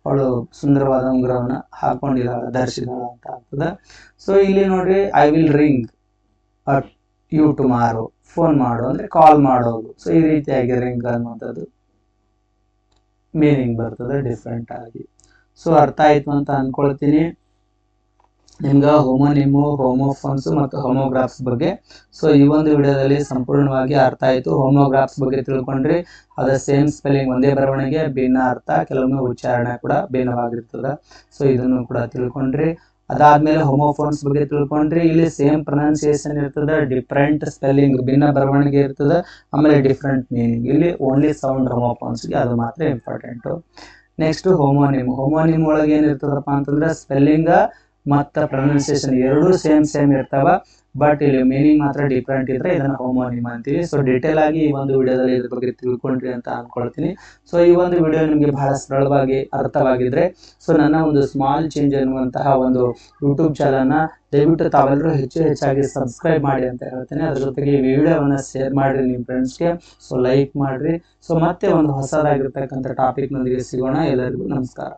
ಅವಳು ಸುಂದರವಾದ ಉಂಗುರವನ್ನ ಹಾಕೊಂಡಿದ್ದಾಳ, ಧರಿಸಿದಾಳ ಅಂತ ಆಗ್ತದ. ಸೊ ಇಲ್ಲಿ ನೋಡ್ರಿ, I will ring at you tomorrow, phone ಮಾಡು ಅಂದ್ರೆ ಕಾಲ್ ಮಾಡೋದು. ಸೊ ಈ ರೀತಿಯಾಗಿ ರಿಂಗ್ ಅನ್ನುವಂಥದ್ದು ಮೀನಿಂಗ್ ಬರ್ತದೆ ಡಿಫ್ರೆಂಟ್ ಆಗಿ. ಸೊ ಅರ್ಥ ಆಯ್ತು ಅಂತ ಅನ್ಕೊಳ್ತೀನಿ ನಿಮ್ಗೆ ಹೋಮೋನಿಮು, ಹೋಮೋಫೋನ್ಸ್ ಮತ್ತು ಹೋಮೋಗ್ರಾಫ್ಸ್ ಬಗ್ಗೆ. ಸೊ ಈ ಒಂದು ವಿಡಿಯೋದಲ್ಲಿ ಸಂಪೂರ್ಣವಾಗಿ ಅರ್ಥ ಆಯ್ತು. ಹೋಮೋಗ್ರಾಫ್ಸ್ ಬಗ್ಗೆ ತಿಳ್ಕೊಂಡ್ರಿ, ಅದ ಸೇಮ್ ಸ್ಪೆಲ್ಲಿಂಗ್, ಒಂದೇ ಬರವಣಿಗೆ, ಭಿನ್ನ ಅರ್ಥ, ಕೆಲವೊಮ್ಮೆ ಉಚ್ಚಾರಣೆ ಕೂಡ ಭಿನ್ನವಾಗಿರ್ತದ. ಸೊ ಇದನ್ನು ಕೂಡ ತಿಳ್ಕೊಂಡ್ರಿ. ಅದಾದ್ಮೇಲೆ ಹೋಮೋಫೋನ್ಸ್ ಬಗ್ಗೆ ತಿಳ್ಕೊಂಡ್ರಿ, ಇಲ್ಲಿ ಸೇಮ್ ಪ್ರೊನೌನ್ಸಿಯೇಷನ್ ಇರ್ತದ, ಡಿಫ್ರೆಂಟ್ ಸ್ಪೆಲ್ಲಿಂಗ್, ಭಿನ್ನ ಬರವಣಿಗೆ ಇರ್ತದ, ಆಮೇಲೆ ಡಿಫ್ರೆಂಟ್ ಮೀನಿಂಗ್. ಇಲ್ಲಿ ಓನ್ಲಿ ಸೌಂಡ್ ಹೋಮೋಫೋನ್ಸ್ಗೆ, ಅದು ಮಾತ್ರ ಇಂಪಾರ್ಟೆಂಟ್. ನೆಕ್ಸ್ಟ್ ಹೋಮೋನಿಮ್ ಒಳಗೆ ಏನಿರ್ತದಪ್ಪ ಅಂತಂದ್ರೆ ಸ್ಪೆಲ್ಲಿಂಗ್ ಮತ್ತು ಪ್ರೊನೌನ್ಸಿಯೇಷನ್ ಎರಡೂ ಸೇಮ್ ಇರ್ತಾವ, ಬಟ್ ಇಲ್ಲಿ ಮೀನಿಂಗ್ ಮಾತ್ರ ಡಿಫ್ರೆಂಟ್ ಇದ್ರೆ ಇದನ್ನ ಹೋಮೋನಿಮ್ ಅಂತೀವಿ. ಸೊ ಡಿಟೇಲ್ ಆಗಿ ಈ ಒಂದು ವಿಡಿಯೋದಲ್ಲಿ ಇದ್ರ ಬಗ್ಗೆ ತಿಳ್ಕೊಂಡ್ರಿ ಅಂತ ಅನ್ಕೊಳ್ತೀನಿ. ಸೊ ಈ ಒಂದು ವಿಡಿಯೋ ನಿಮಗೆ ಬಹಳ ಸರಳವಾಗಿ ಅರ್ಥವಾಗಿದ್ರೆ, ಸೊ ನನ್ನ ಒಂದು ಸ್ಮಾಲ್ ಚೇಂಜ್ ಅನ್ನುವಂತಹ ಒಂದು ಯೂಟ್ಯೂಬ್ ಚಾನಲ್ನ ದಯವಿಟ್ಟು ತಾವೆಲ್ಲರೂ ಹೆಚ್ಚಾಗಿ ಸಬ್ಸ್ಕ್ರೈಬ್ ಮಾಡಿ ಅಂತ ಹೇಳ್ತೇನೆ. ಅದ್ರ ಜೊತೆಗೆ ಈ ವಿಡಿಯೋವನ್ನ ಶೇರ್ ಮಾಡಿರಿ ನಿಮ್ಮ ಫ್ರೆಂಡ್ಸ್ಗೆ, ಸೊ ಲೈಕ್ ಮಾಡ್ರಿ. ಸೊ ಮತ್ತೆ ಒಂದು ಹೊಸದಾಗಿರ್ತಕ್ಕಂಥ ಟಾಪಿಕ್ ನೊಂದಿಗೆ ಸಿಗೋಣ. ಎಲ್ಲರಿಗೂ ನಮಸ್ಕಾರ.